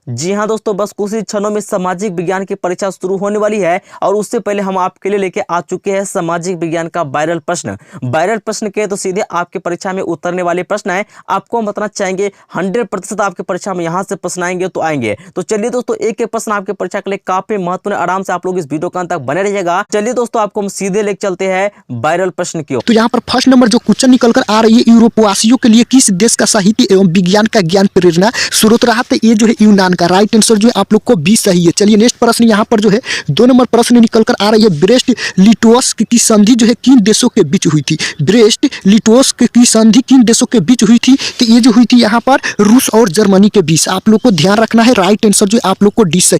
जी हाँ दोस्तों, बस कुछ ही क्षणों में सामाजिक विज्ञान की परीक्षा शुरू होने वाली है और उससे पहले हम आपके लिए लेके आ चुके हैं सामाजिक विज्ञान का वायरल प्रश्न। वायरल प्रश्न के तो सीधे आपके परीक्षा में उतरने वाले प्रश्न है। आपको हम बताना चाहेंगे 100% आपके परीक्षा में यहाँ से प्रश्न आएंगे तो आएंगे। तो चलिए दोस्तों, एक एक प्रश्न आपके परीक्षा के लिए काफी महत्वपूर्ण, आराम से आप लोग इस वीडियो के अंत तक बने रहिएगा। चलिए दोस्तों, आपको हम सीधे लेके चलते हैं वायरल प्रश्न की ओर। तो यहाँ पर फर्स्ट नंबर जो क्वेश्चन निकल कर आ रही है, यूरोपवासियों के लिए किस देश का साहित्य एवं विज्ञान का ज्ञान प्रेरणा स्रोत रहा? तो ये जो है यूनान का। राइट आंसर जो है आप लोग को बी सही है। चलिए नेक्स्ट प्रश्न यहाँ पर जो है 2 नंबर प्रश्न निकल कर आ रही है, ब्रेस्ट लिटोस्क की संधि जो है किन देशों के बीच हुई थी? ब्रेस्ट लिटोस्क की संधि किन देशों के बीच हुई थी? तो ये जो हुई थी यहाँ पर रूस और जर्मनी के बीच। आप लोग को ध्यान रखना है। राइट आंसर जो आप लोग को डी सही।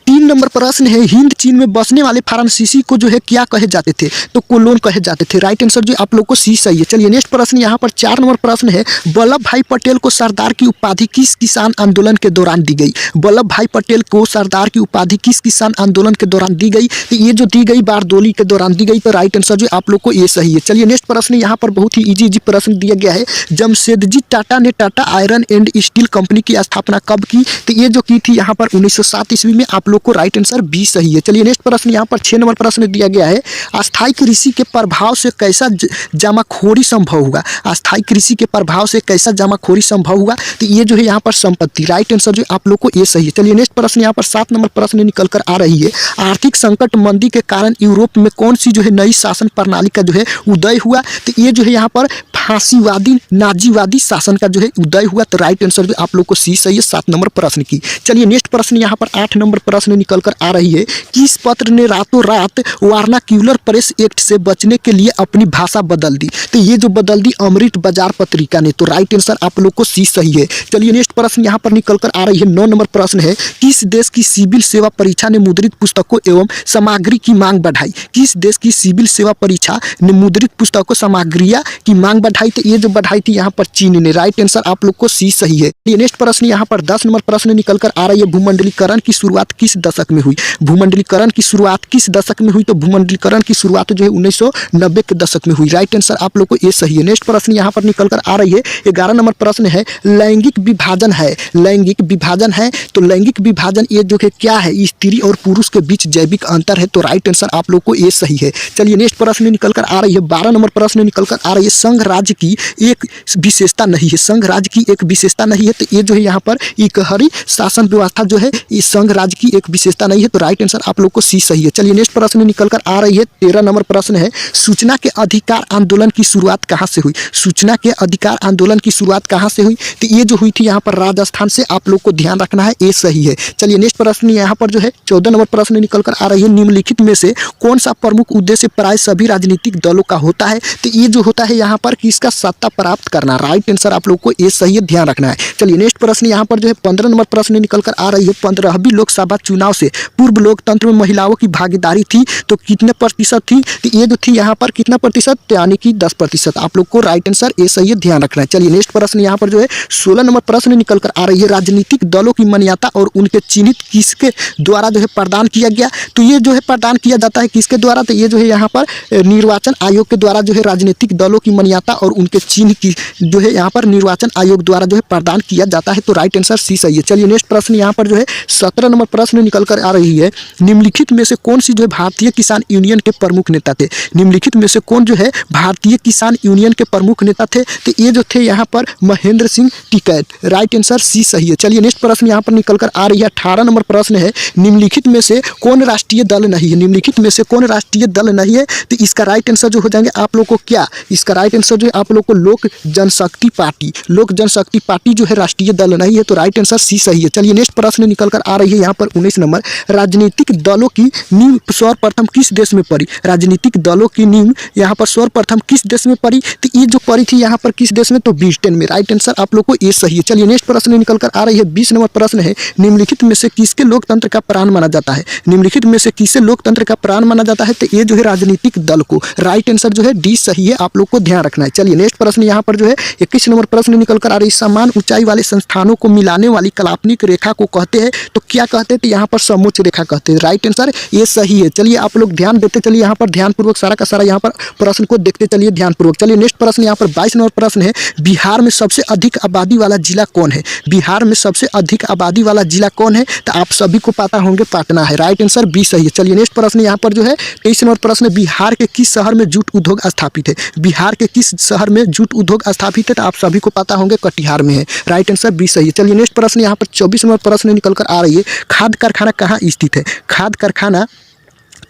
3 नंबर प्रश्न है, हिंद चीन में बसने वाले फ्रांसीसी को जो है क्या कहे जाते थे? तो कोलोन कहे जाते थे। राइट आंसर जो आप लोग को सी सही है। चलिए नेक्स्ट प्रश्न यहाँ पर 4 नंबर प्रश्न है, वल्लभ भाई पटेल को सरदार की उपाधि किस किसान आंदोलन के दौरान दी गई? वल्लभ भाई पटेल को सरदार की उपाधि किस किसान आंदोलन के दौरान दी गई? तो ये जो दी गई बारदोली के दौरान दी गई। तो राइट आंसर जो आप लोग को ये सही है। चलिए नेक्स्ट प्रश्न यहाँ पर बहुत ही इजी प्रश्न दिया गया है, जमशेदजी टाटा ने Tata iron and steel company की स्थापना कब की? तो ये जो की थी यहाँ पर 1907 ईस्वी में। आप लोग को राइट आंसर बी सही है। चलिए नेक्स्ट प्रश्न यहाँ पर 6 नंबर प्रश्न दिया गया है, अस्थायी कृषि के प्रभाव से कैसा जमाखोरी संभव हुआ? अस्थायी कृषि के प्रभाव से कैसा जमाखोरी संभव हुआ? तो ये जो है यहाँ पर संपत्ति। राइट आंसर जो आप लोग को ये सही है। चलिए नेक्स्ट प्रश्न यहाँ पर 7 नंबर प्रश्न निकल कर आ रही है, आर्थिक संकट मंदी के कारण यूरोप में कौन सी जो है नई शासन प्रणाली का जो है उदय हुआ? तो ये जो है यहाँ पर फांसीवादी नाजीवादी शासन का जो है उदय हुआ। तो राइट आंसर जो आप लोग को सी सही है 7 नंबर प्रश्न की। चलिए नेक्स्ट प्रश्न यहाँ पर 8 नंबर प्रश्न निकल कर आ रही है, किस पत्र ने रातों रात वर्नाक्यूलर प्रेस एक्ट से बचने के लिए अपनी भाषा बदल दी? तो ये जो बदल दी अमृत बाजार पत्रिका ने। तो राइट आंसर आप लोग को सी सही है। चलिए नेक्स्ट प्रश्न यहाँ पर निकल कर आ रही है 9 नंबर प्रश्न है, किस देश की सिविल सेवा परीक्षा ने मुद्रित पुस्तकों एवं सामग्री की मांग बढ़ाई? किस देश की सिविल सेवा परीक्षा ने मुद्रित पुस्तकों सामग्रियां की मांग बढ़ाई? तो ये जो बढ़ाई थी यहाँ पर चीन ने। राइट आंसर आप लोग को सी सही है। ये नेक्स्ट प्रश्न यहाँ पर 10 नंबर प्रश्न निकल कर आ रही है, भूमंडलीकरण की शुरुआत किस दशक में हुई? भूमंडलीकरण की शुरुआत किस दशक में हुई? तो भूमंडलीकरण की शुरुआत जो है 1990 के दशक में हुई। राइट आंसर आप लोग को ये सही है। नेक्स्ट प्रश्न यहाँ पर निकल कर आ रही है 11 नंबर प्रश्न है, लैंगिक विभाजन है। लैंगिक विभाजन है तो लैंगिक विभाजन ये जो है क्या है? स्त्री और पुरुष के बीच जैविक अंतर है। तो राइट आंसर आप लोग को ये सही है। चलिए नेक्स्ट प्रश्न निकल कर आ रही है 12 नंबर प्रश्न निकल कर आ रही है, संघ राज्य की एक विशेषता नहीं है। संघ राज्य की एक विशेषता नहीं है। तो ये जो है यहाँ पर इकहरी शासन व्यवस्था जो है इस संघ राज्य की एक विशेषता नहीं है। तो राइट आंसर आप लोग को सी सही है। चलिए नेक्स्ट प्रश्न निकल कर आ रही है 13 नंबर प्रश्न है, सूचना के अधिकार आंदोलन की शुरुआत कहाँ से हुई? सूचना के अधिकार आंदोलन की शुरुआत कहाँ से हुई? तो ये जो हुई थी यहाँ पर राजस्थान से। आप लोग को ध्यान रखना है, ये सही है। चलिए नेक्स्ट प्रश्न यहाँ पर जो है 14 नंबर प्रश्न निकल कर आ रही है, निम्नलिखित में से कौन सा प्रमुख उद्देश्य प्राय सभी राजनीतिक दलों का होता है? तो ये जो होता है यहाँ पर किसका सत्ता प्राप्त करना। राइट आंसर आप लोग को ये सही है, ध्यान रखना है। चलिए नेक्स्ट प्रश्न यहाँ पर जो है 15 नंबर प्रश्न निकल कर आ रही है, 15वीं लोकसभा चुनाव से पूर्व लोकतंत्र में महिलाओं की भागीदारी थी तो कितने प्रतिशत थी? तो ये जो थी यहाँ पर कितना प्रतिशत? यानी कि 10%। आप लोग को राइट आंसर ये सही है, ध्यान रखना है। चलिए नेक्स्ट प्रश्न यहाँ पर जो है 16 नंबर प्रश्न निकल कर आ रही है, राजनीतिक दलों की मान्यता और उनके चिन्हित किसके द्वारा जो है प्रदान किया गया? तो ये जो है प्रदान किया जाता है किसके द्वारा? तो ये जो है यहाँ पर निर्वाचन आयोग के द्वारा जो है राजनीतिक दलों की मान्यता और उनके चिन्ह की जो है यहाँ पर निर्वाचन आयोग द्वारा जो है प्रदान किया जाता है। तो राइट आंसर सी सही है। चलिए नेक्स्ट प्रश्न यहाँ पर जो है 17 नंबर प्रश्न निकल कर आ रही है, निम्नलिखित में से कौन सी जो है भारतीय किसान यूनियन के प्रमुख नेता थे? निम्नलिखित में से कौन जो है भारतीय किसान यूनियन के प्रमुख नेता थे? तो ये जो थे यहाँ पर Mahendra Singh Tikait. Right answer C सही है। चलिए नेक्स्ट प्रश्न यहाँ पर निकल कर आ रही है 18 नंबर प्रश्न है, निम्नलिखित में से कौन राष्ट्रीय दल नहीं है? निम्नलिखित में से कौन राष्ट्रीय दल नहीं है? तो इसका राइट आंसर जो हो जाएंगे आप लोग को क्या? इसका राइट आंसर जो है आप लोग को लोक जनशक्ति पार्टी। लोक जनशक्ति पार्टी जो है राष्ट्रीय दल नहीं है। तो राइट आंसर सी सही है। चलिए नेक्स्ट प्रश्न निकल कर आ रही है यहाँ पर 19 नंबर, राजनीतिक दलों की नींव सर्वप्रथम किस देश में पड़ी? राजनीतिक दलों की नींव यहाँ पर सर्वप्रथम किस देश में पड़ी? तो ये जो पड़ी थी यहाँ पर किस देश में? तो ब्रिटेन में। राइट आंसर आप लोग को ये सही है। चलिए नेक्स्ट प्रश्न निकल कर आ रही है 20 नंबर प्रश्न है, निम्नलिखित में से किसके लोकतंत्र का प्राण माना जाता है? निम्नलिखित में से किसे लोकतंत्र का प्राण माना जाता है? तो ये जो है राजनीतिक दल को। राइट आंसर जो है डी सही है। आप लोग को ध्यान रखना है। चलिए नेक्स्ट प्रश्न यहाँ पर जो है 21 नंबर प्रश्न निकल कर आ रही, समान ऊंचाई वाले संस्थानों को मिलाने वाली काल्पनिक रेखा को कहते हैं तो क्या कहते हैं? तो यहाँ पर समोच्च रेखा कहते हैं। राइट आंसर ये सही है। चलिए आप लोग ध्यान देते चलिए, यहाँ पर ध्यानपूर्वक सारा का सारा यहाँ पर प्रश्न को देखते चलिए ध्यानपूर्वक। चलिए नेक्स्ट प्रश्न यहाँ पर 22 नंबर प्रश्न है, बिहार में सबसे अधिक आबादी वाला जिला कौन है? बिहार में सबसे अधिक आबादी वाला जिला कौन है? तो आप सभी को पता होंगे पटना है। राइट आंसर बी सही है। चलिए नेक्स्ट प्रश्न यहाँ पर जो है 23 नंबर प्रश्न, बिहार के किस शहर में जूट उद्योग स्थापित है? बिहार के किस शहर में जूट उद्योग स्थापित है? तो आप सभी को पता होंगे कटिहार में है। राइट आंसर बी सही है। चलिए नेक्स्ट प्रश्न यहाँ पर 24 नंबर प्रश्न निकल कर आ रही है, खाद कारखाना कहाँ स्थित है? खाद कारखाना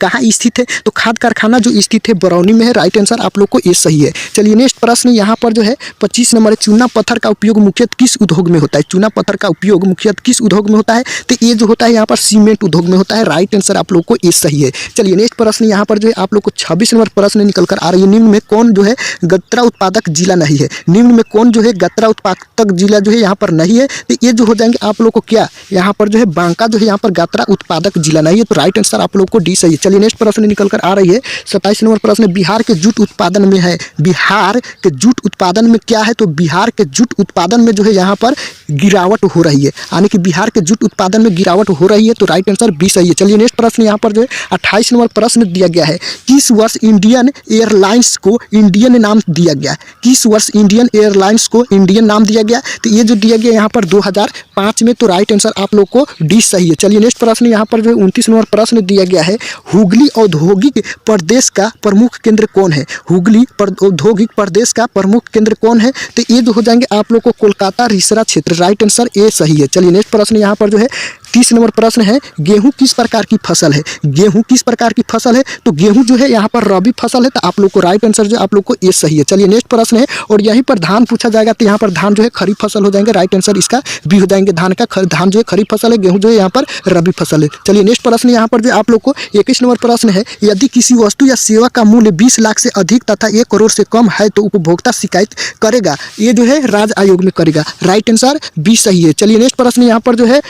कहाँ स्थित है? तो खाद कारखाना जो स्थित है बरौनी में है। राइट आंसर आप लोग को ये सही है। चलिए नेक्स्ट प्रश्न यहाँ पर जो है 25 नंबर, चूना पत्थर का उपयोग मुख्यतः किस उद्योग में होता है? चूना पत्थर का उपयोग मुख्यतः किस उद्योग में होता है? तो ये जो होता है यहाँ पर सीमेंट उद्योग में होता है। राइट आंसर आप लोग को ये सही है। चलिए नेक्स्ट प्रश्न यहाँ पर जो है आप लोग को 26 नंबर प्रश्न निकल कर आ रही है, निम्न में कौन जो है गन्ना उत्पादक जिला नहीं है? निम्न में कौन जो है गन्ना उत्पादक जिला जो है यहाँ पर नहीं है? तो ये जो हो जाएंगे आप लोग को क्या यहाँ पर जो है बांका जो है यहाँ पर गन्ना उत्पादक जिला नहीं है। तो राइट आंसर आप लोग को डी सही है। चलिए नेक्स्ट प्रश्न निकल कर आ रही है 27 नंबर प्रश्न, बिहार के जूट उत्पादन में है, बिहार के जूट उत्पादन में क्या है? तो बिहार के जूट उत्पादन में जो है यहाँ पर गिरावट हो रही है, यानी कि बिहार के जूट उत्पादन में गिरावट हो रही है। तो राइट आंसर बी सही है। चलिए नेक्स्ट प्रश्न यहाँ पर जो है 28 नंबर प्रश्न दिया गया है, किस वर्ष इंडियन एयरलाइंस को इंडियन नाम दिया गया? किस वर्ष इंडियन एयरलाइंस को इंडियन नाम दिया गया? तो ये जो दिया गया यहाँ पर 2005 में। तो राइट आंसर आप लोग को डी सही है। चलिए नेक्स्ट प्रश्न यहाँ पर जो है 29 नंबर प्रश्न दिया गया है, हुगली औद्योगिक प्रदेश का प्रमुख केंद्र कौन है? हुगली औद्योगिक प्रदेश का प्रमुख केंद्र कौन है? तो ये जो हो जाएंगे आप लोग को कोलकाता रिसरा क्षेत्र। राइट आंसर ए सही है। चलिए नेक्स्ट प्रश्न यहाँ पर जो है 30 नंबर प्रश्न है, गेहूं किस प्रकार की फसल है? गेहूं किस प्रकार की फसल है? तो गेहूं जो है यहाँ पर रबी फसल है। तो आप लोग को राइट आंसर जो आप लोग को ये सही है। चलिए नेक्स्ट प्रश्न है, और यहीं पर धान पूछा जाएगा, तो यहाँ पर धान जो है खरीफ फसल हो जाएंगे। राइट आंसर इसका भी हो जाएंगे, धान जो है खरीफ फसल है, गेहूं जो है यहाँ पर रबी फसल है। चलिए नेक्स्ट प्रश्न यहाँ पर जो आप लोग को 21 नंबर प्रश्न है, यदि किसी वस्तु या सेवा का मूल्य 20 लाख से अधिक तथा 1 करोड़ से कम है तो उपभोक्ता शिकायत करेगा? ये जो है राज्य आयोग में करेगा। राइट आंसर बी सही है। चलिए नेक्स्ट प्रश्न यहाँ पर जो है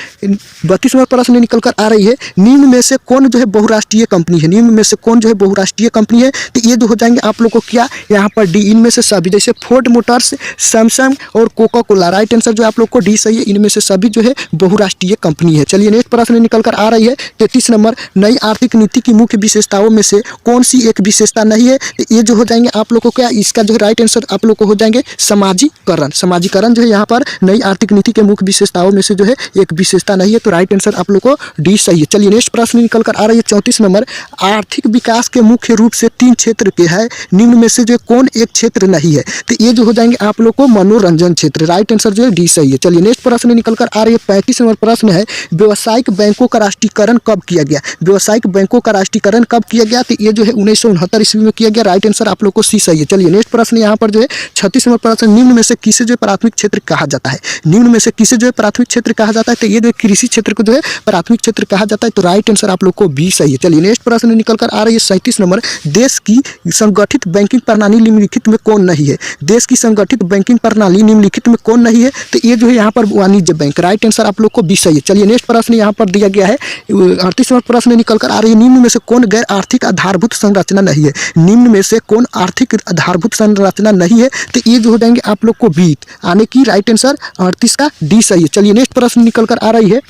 32 नंबर प्रश्न निकल कर आ रही है, निम्न में से कौन जो है बहुराष्ट्रीय कंपनी है? निम्न में से कौन जो है बहुराष्ट्रीय कंपनी है? तो ये जो हो जाएंगे आप लोग को क्या यहाँ पर डी, इनमें से सभी, जैसे फोर्ड मोटर्स, सैमसंग और कोका कोला। राइट आंसर जो आप लोग को डी सही है। इनमें से सभी जो है बहुराष्ट्रीय कंपनी है। चलिए नेक्स्ट प्रश्न निकल कर आ रही है 33 नंबर, नई आर्थिक नीति की मुख्य विशेषताओं में से कौन सी एक विशेषता नहीं है? तो ये जो हो जाएंगे आप लोग को क्या, इसका जो है राइट आंसर आप लोग को हो जाएंगे समाजीकरण। समाजीकरण जो है यहाँ पर नई आर्थिक नीति के मुख्य विशेषताओं में से जो है एक विशेषता नहीं है। तो राइट आंसर आप लोग को डी सही है। चलिए नेक्स्ट प्रश्न निकल कर आ रही है 34 नंबर, आर्थिक विकास के मुख्य रूप से 3 क्षेत्र के है, निम्न में से जो कौन एक क्षेत्र नहीं है? तो ये जो हो जाएंगे आप लोग को मनोरंजन क्षेत्र। राइट आंसर जो है डी सही है। चलिए नेक्स्ट प्रश्न निकल कर आ रही है 35 नंबर प्रश्न है, व्यावसायिक बैंकों का राष्ट्रीयकरण कब किया गया? व्यावसायिक बैंकों का राष्ट्रीयकरण कब किया गया? तो ये जो है 1969 ईस्वी में किया गया। राइट आंसर आप लोग को सी सही है। चलिए नेक्स्ट प्रश्न यहाँ पर जो है 36 नंबर प्रश्न, निम्न में से किसे जो है प्राथमिक क्षेत्र कहा जाता है? निम्न में से किसे जो है प्राथमिक क्षेत्र कहा जाता है? तो ये जो कृषि क्षेत्र को जो है प्राथमिक क्षेत्र कहा जाता है। तो राइट आंसर आप लोग को बी सही है। चलिए नेक्स्ट प्रश्न निकल कर आ रही है 37 नंबर, देश की संगठित बैंकिंग प्रणाली निम्नलिखित में कौन नहीं है? देश की संगठित बैंकिंग प्रणाली निम्नलिखित में कौन नहीं है? तो ये जो है यहाँ पर वाणिज्य बैंक। राइट आंसर आप लोग को बी सही है। चलिए नेक्स्ट प्रश्न यहाँ पर दिया गया है 38 नंबर प्रश्न निकल कर आ रही है, निम्न में से कौन गैर आर्थिक आधारभूत संरचना नहीं है? निम्न में से कौन आर्थिक आधारभूत संरचना नहीं है? तो ये जो हो जाएंगे आप लोग को वित्त, आने की राइट आंसर 38 का डी सही है। चलिए नेक्स्ट प्रश्न निकल कर आ रही है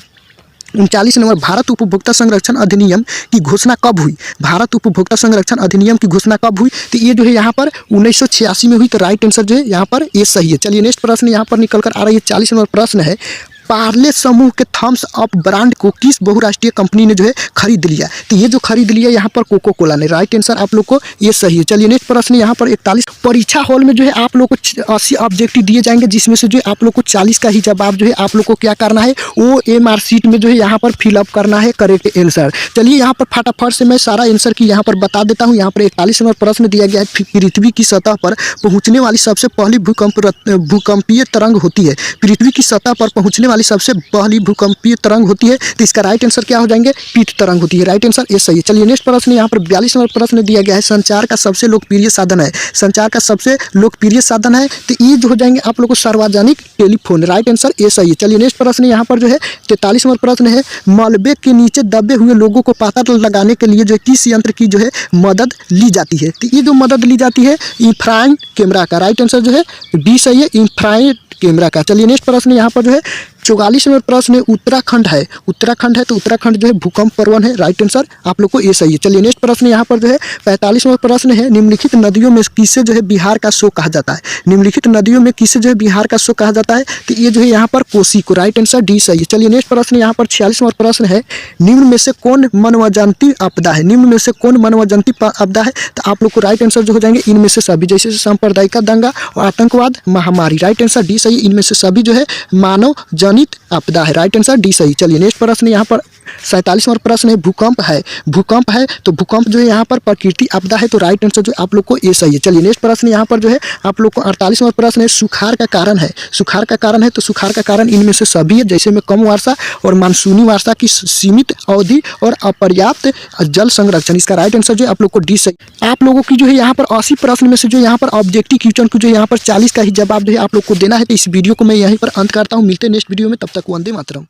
39 नंबर, भारत उपभोक्ता संरक्षण अधिनियम की घोषणा कब हुई? भारत उपभोक्ता संरक्षण अधिनियम की घोषणा कब हुई? तो ये जो है यहाँ पर 1986 में हुई। तो राइट आंसर जो है यहाँ पर ये सही है। चलिए नेक्स्ट प्रश्न यहाँ पर निकल कर आ रही है 40 नंबर प्रश्न है, पार्ले समूह के थम्स अप ब्रांड को किस बहुराष्ट्रीय कंपनी ने जो है खरीद लिया? तो ये जो खरीद लिया यहाँ पर कोको कोला ने। राइट आंसर आप लोग को ये सही है। चलिए नेक्स्ट प्रश्न यहाँ पर 41, परीक्षा हॉल में जो है आप लोग को 80 ऑब्जेक्टिव दिए जाएंगे, जिसमें से जो है आप लोग को 40 का ही जवाब जो है आप लोग को क्या करना है, OMR शीट में जो है यहाँ पर फिलअप करना है करेक्ट आंसर। चलिए यहाँ पर फटाफट से मैं सारा आंसर की यहाँ पर बता देता हूँ। यहाँ पर 41 नंबर प्रश्न दिया गया है, पृथ्वी की सतह पर पहुँचने वाली सबसे पहली भूकंपीय तरंग होती है। पृथ्वी की सतह पर पहुँचने वाली सबसे पहली भूकंपीय तरंग होती है। तो इसका राइट आंसर क्या हो जाएंगे, पीत तरंग होती है। राइट आंसर ये सही है। चलिए नेक्स्ट प्रश्न यहाँ पर 42 नंबर प्रश्न दिया गया है, संचार का सबसे लोकप्रिय साधन है। संचार का सबसे लोकप्रिय साधन है, तो ये जो हो जाएंगे आप लोग को सार्वजनिक टेलीफोन। राइट आंसर ये सही है। चलिए नेक्स्ट प्रश्न यहाँ पर जो है 43 नंबर प्रश्न है, मलबे के नीचे दबे हुए लोगों को पता लगाने के लिए जो किस यंत्र की जो है मदद ली जाती है? तो ये जो मदद ली जाती है इंफ्रारेड कैमरा का। राइट आंसर जो है बी सही है, इंफ्रारेड कैमरा का। चलिए नेक्स्ट प्रश्न यहाँ पर जो है 44 नंबर प्रश्न है उत्तराखंड है। उत्तराखंड है तो उत्तराखंड जो है भूकंप प्रवण है, राइट आंसर आप लोग को ये सही है। चलिए नेक्स्ट प्रश्न यहाँ पर जो है 45 नंबर प्रश्न है निम्नलिखित नदियों में किसे जो है बिहार का शो कहा जाता है। निम्नलिखित नदियों में किसे जो है बिहार का शो कहा जाता है, तो ये जो है यहाँ पर कोसी को, राइट आंसर डी सही है। चलिए नेक्स्ट प्रश्न यहाँ पर 46 नंबर प्रश्न है निम्न में से कौन मनोवजंती आपदा है। निम्न में से कौन मनोवजंती आपदा है, तो आप लोग को राइट आंसर जो हो जाएंगे इनमें से सभी, जैसे सांप्रदायिक दंगा और आतंकवाद, महामारी, राइट आंसर डी सही। इनमें से सभी जो है मानव जनित आपदा है, राइट आंसर डी सही। चलिए नेक्स्ट प्रश्न यहाँ पर 47 नंबर प्रश्न है भूकंप है। भूकंप है तो भूकंप जो है यहाँ पर प्रकृति आपदा है, तो राइट आंसर जो आप लोग को ये सही है। चलिए नेक्स्ट प्रश्न यहाँ पर जो है आप लोग को 48 नंबर प्रश्न है सुखाड़ का कारण है। सुखाड़ का कारण है तो सुखाड़ का कारण इनमें से सभी है, जैसे में कम वर्षा और मानसूनी वर्षा की सीमित अवधि और अपर्याप्त जल संरक्षण। इसका राइट आंसर जो है आप लोग को डी सही। आप लोगों की जो है यहाँ पर 80 प्रश्न में से जो यहाँ पर ऑब्जेक्टिव क्वेश्चन को जो यहाँ पर 40 का ही जवाब जो है आप लोग को देना है। तो इस वीडियो को मैं यहीं पर अंत करता हूँ। मिलते हैं नेक्स्ट वीडियो में, तब तक वंदे मातरम।